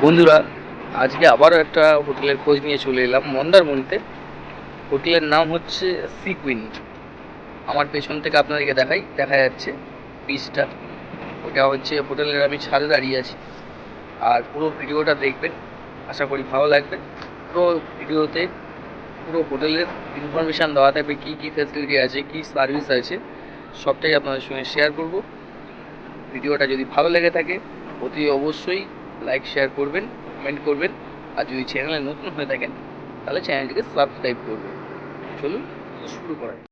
বন্ধুরা, আজকে আবারও একটা হোটেলের খোঁজ নিয়ে চলে এলাম মন্দারমণিতে। হোটেলের নাম হচ্ছে সি কুইন। আমার পেছন থেকে আপনাদেরকে দেখা যাচ্ছে পিচটা। ওটা হচ্ছে হোটেলের, আমি ছাদে দাঁড়িয়ে আছি। আর পুরো ভিডিওটা দেখবেন, আশা করি ভালো লাগবে। পুরো ভিডিওতে পুরো হোটেলের ইনফরমেশান দেওয়া থাকবে, কী কী ফ্যাসিলিটি আছে, কী সার্ভিস আছে, সবটাই আপনাদের সঙ্গে শেয়ার করব। ভিডিওটা যদি ভালো লেগে থাকে অতি অবশ্যই লাইক শেয়ার করবেন, কমেন্ট করবেন। আর যদি চ্যানেলে নতুন হয়ে থাকেন তাহলে চ্যানেলটিকে সাবস্ক্রাইব করবেন। চলুন শুরু করা যাক।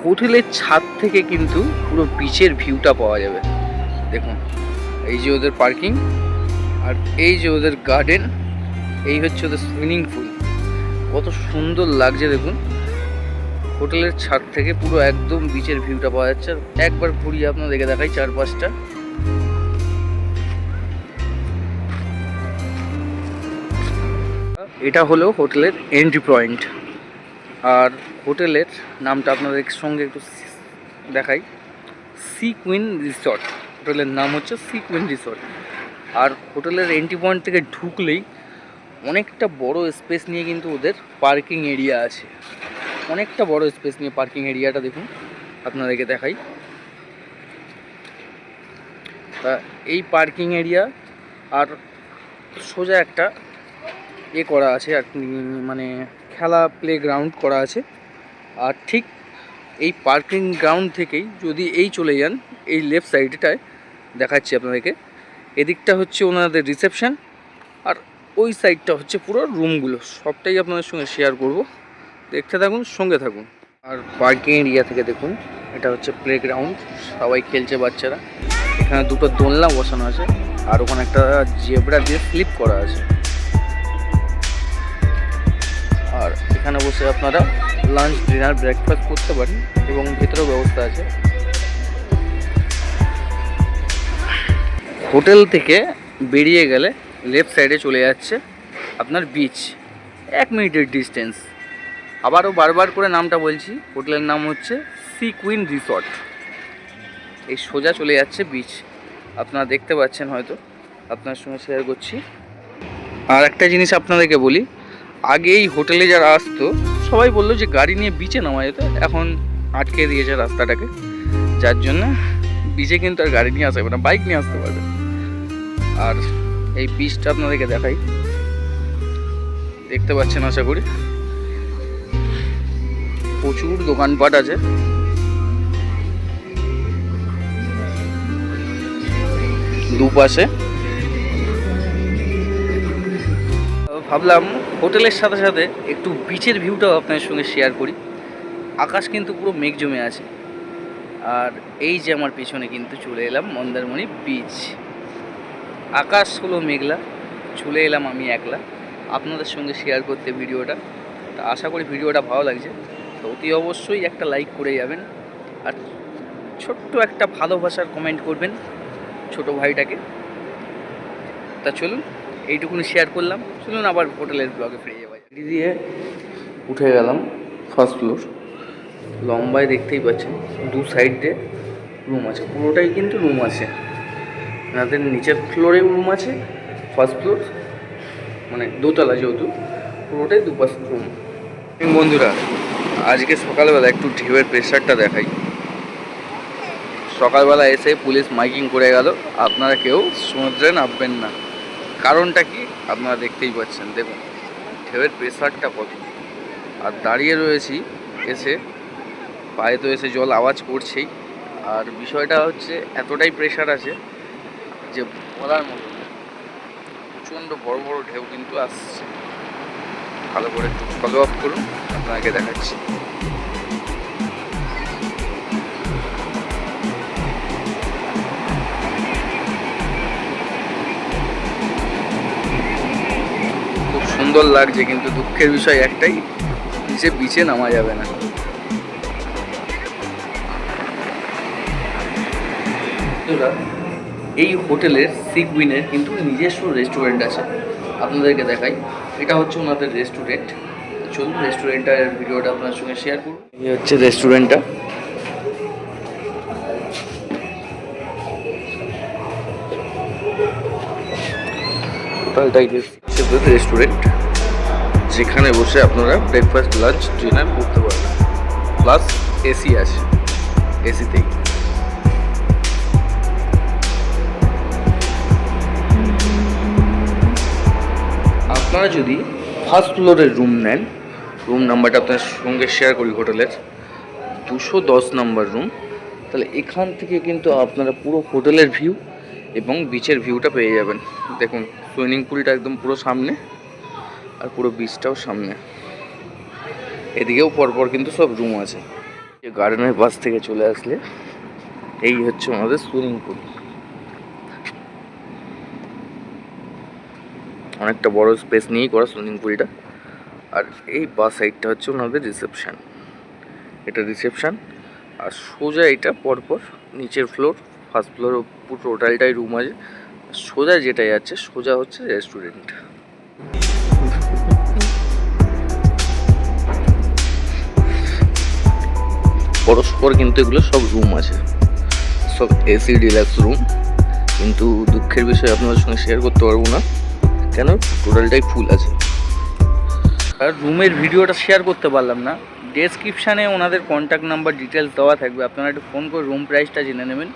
হোটেলের ছাদ থেকে কিন্তু পুরো বিচের ভিউটা পাওয়া যাবে। দেখুন, এই যে ওদের পার্কিং, আর এই যে ওদের গার্ডেন, এই হচ্ছে ওদের সুইমিং পুল। কত সুন্দর লাগছে দেখুন। হোটেলের ছাদ থেকে পুরো একদম বিচের ভিউটা পাওয়া যাচ্ছে। একবার ঘুরিয়ে আপনাদেরকে দেখাই চারপাশটা। এটা হলো হোটেলের এন্ট্রি পয়েন্ট। আর হোটেলের নামটা আপনাদের সঙ্গে একটু দেখাই, সি কুইন রিসর্ট। হোটেলের নাম হচ্ছে সি কুইন রিসর্ট। আর হোটেলের এন্ট্রি পয়েন্ট থেকে ঢুকলেই অনেকটা বড় স্পেস নিয়ে কিন্তু ওদের পার্কিং এরিয়া আছে। অনেকটা বড় স্পেস নিয়ে পার্কিং এরিয়াটা দেখুন, আপনাদেরকে দেখাই। তা এই পার্কিং এরিয়া আর সোজা একটা করা আছে, আর মানে খেলা প্লে গ্রাউন্ড করা আছে। আর ঠিক এই পার্কিং গ্রাউন্ড থেকেই যদি এই চলে যান, এই লেফট সাইডটায় দেখাচ্ছি আপনাদেরকে, এদিকটা হচ্ছে ওনাদের রিসেপশন, আর ওই সাইডটা হচ্ছে পুরো রুমগুলো। সবটাই আপনাদের সঙ্গে শেয়ার করব, দেখতে থাকুন, সঙ্গে থাকুন। আর পার্কিং এরিয়া থেকে দেখুন, এটা হচ্ছে প্লে গ্রাউন্ড, সবাই খেলছে বাচ্চারা। এখানে দুটো দোলনা বসানো আছে, আর ওখানে একটা জেব্রা দিয়ে স্লিপ করা আছে। আর এখানে বসে আপনারা লাঞ্চ, ডিনার, ব্রেকফাস্ট করতে পারেন, এবং ভেতরেও ব্যবস্থা আছে। হোটেল থেকে বেরিয়ে গেলে লেফট সাইডে চলে যাচ্ছে আপনার বিচ, 1 মিনিটের ডিস্টেন্স। আবারও বারবার করে নামটা বলছি, হোটেলের নাম হচ্ছে সি কুইন রিসর্ট। এই সোজা চলে যাচ্ছে বিচ, আপনারা দেখতে পাচ্ছেন হয়তো, আপনার সঙ্গে শেয়ার করছি। আর একটা জিনিস আপনাদেরকে বলি, আগে এই হোটেলে যারা আসতো সবাই বললো যে গাড়ি নিয়ে বিচে নামা যেত, এখন আটকে দিয়েছে রাস্তাটাকে, যার জন্য বিচে কিন্তু আর গাড়ি নিয়ে আসা যাবে না, বাইক নিয়ে আসতে পারবে। আর এই বিচটা আপনাদেরকে দেখাই, দেখতে পাচ্ছেন আশা করি। প্রচুর দোকানপাট আছে। দুপাশে ভাবলাম হোটেলের সাথে সাথে একটু বিচের ভিউটাও আপনাদের সঙ্গে শেয়ার করি। আকাশ কিন্তু পুরো মেঘ জমে আছে। আর এই যে আমার পেছনে কিন্তু চলে এলাম মন্দারমণি বিচ। আকাশ হলো মেঘলা, চলে এলাম আমি একলা আপনাদের সঙ্গে শেয়ার করতে ভিডিওটা। তা আশা করি ভিডিওটা ভালো লাগছে, তো অতি অবশ্যই একটা লাইক করে যাবেন, আর ছোট্ট একটা ভালোবাসার কমেন্ট করবেন ছোট ভাইটাকে। তা চলুন, এইটুকুনি শেয়ার করলাম। চলুন আবার হোটেলের ব্লগে ফিরে যাওয়া। সিঁড়ি দিয়ে উঠে গেলাম ফার্স্ট ফ্লোর। লম্বায় দেখতেই পাচ্ছেন, দু সাইডে রুম আছে, পুরোটাই কিন্তু রুম আছে। এনাদের নিচের ফ্লোরেও রুম আছে, ফার্স্ট ফ্লোর মানে দোতলা, যেহেতু পুরোটাই দুপাশে রুম। বন্ধুরা, আজকে সকালবেলা একটু ঢেউয়ের প্রেশারটা দেখাই। সকালবেলা এসে পুলিশ মাইকিং করে গেল, আপনারা কেউ সমুদ্রে নামবেন না। কারণটা কি আপনারা দেখতেই পাচ্ছেন, দেখুন ঢেউয়ের প্রেশারটা কত। আর দাঁড়িয়ে রয়েছি এসে, পায়ে তো এসে জল আওয়াজ করছেই। আর বিষয়টা হচ্ছে এতটাই প্রেশার আছে যে বলার মতো না। প্রচণ্ড বড় বড় ঢেউ কিন্তু আসছে। ভালো করে একটু ফলো আপ করুন, আপনাকে দেখাচ্ছি। খুব সুন্দর লাগছে, কিন্তু দুঃখের বিষয় একটাই, বিচে নামা যাবে না। এই হোটেলের সিকুইনের কিন্তু নিজস্ব রেস্টুরেন্ট আছে, আপনাদেরকে দেখাই। এটা হচ্ছে ওনাদের রেস্টুরেন্ট। চলুন রেস্টুরেন্টের ভিডিওটা আপনার সঙ্গে শেয়ার করুন। এই হচ্ছে রেস্টুরেন্টটা। টোটালটাই রেস্টুরেন্ট, যেখানে বসে আপনারা ব্রেকফাস্ট, লাঞ্চ, ডিনার করতে পারবেন। প্লাস এসি আছে, এসিতেই। আপনারা যদি ফার্স্ট ফ্লোরের রুম নেন, রুম নাম্বারটা আপনার সঙ্গে শেয়ার করি, হোটেলের 210 নাম্বার রুম, তাহলে এখান থেকে কিন্তু আপনারা পুরো হোটেলের ভিউ এবং বিচের ভিউটা পেয়ে যাবেন। দেখুন সুইমিং পুলটা একদম পুরো সামনে, আর পুরো বিচটাও সামনে। এদিকেও পরপর কিন্তু সব রুম আছে। গার্ডেনের পাশ থেকে চলে আসলে এই হচ্ছে আমাদের সুইমিং পুল। অনেকটা বড় স্পেস নিয়েই করা সুইমিং পুলটা। আর এই বাস সাইডটা হচ্ছে ওনাদের রিসেপশান। এটা রিসেপশান, আর সোজা এটা পরপর নিচের ফ্লোর, ফার্স্ট ফ্লোর পুরো টোটালটাই রুম আছে। সোজা যেটা যাচ্ছে সোজা হচ্ছে রেস্টুরেন্ট। পরস্পর কিন্তু এগুলো সব রুম আছে, সব এসি ডিলাক্স রুম। কিন্তু দুঃখের বিষয় আপনাদের সঙ্গে শেয়ার করতে পারবো না, কেন টোটালটাই ফুল আছে। আর রুমের ভিডিওটা শেয়ার করতে পারলাম না। ডেসক্রিপশানে ওনাদের কন্ট্যাক্ট নাম্বার ডিটেলস দেওয়া থাকবে, আপনারা একটু ফোন করে রুম প্রাইসটা জেনে নেবেন।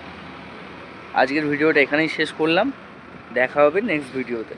আজকের ভিডিওটা এখানেই শেষ করলাম, দেখা হবে নেক্সট ভিডিওতে।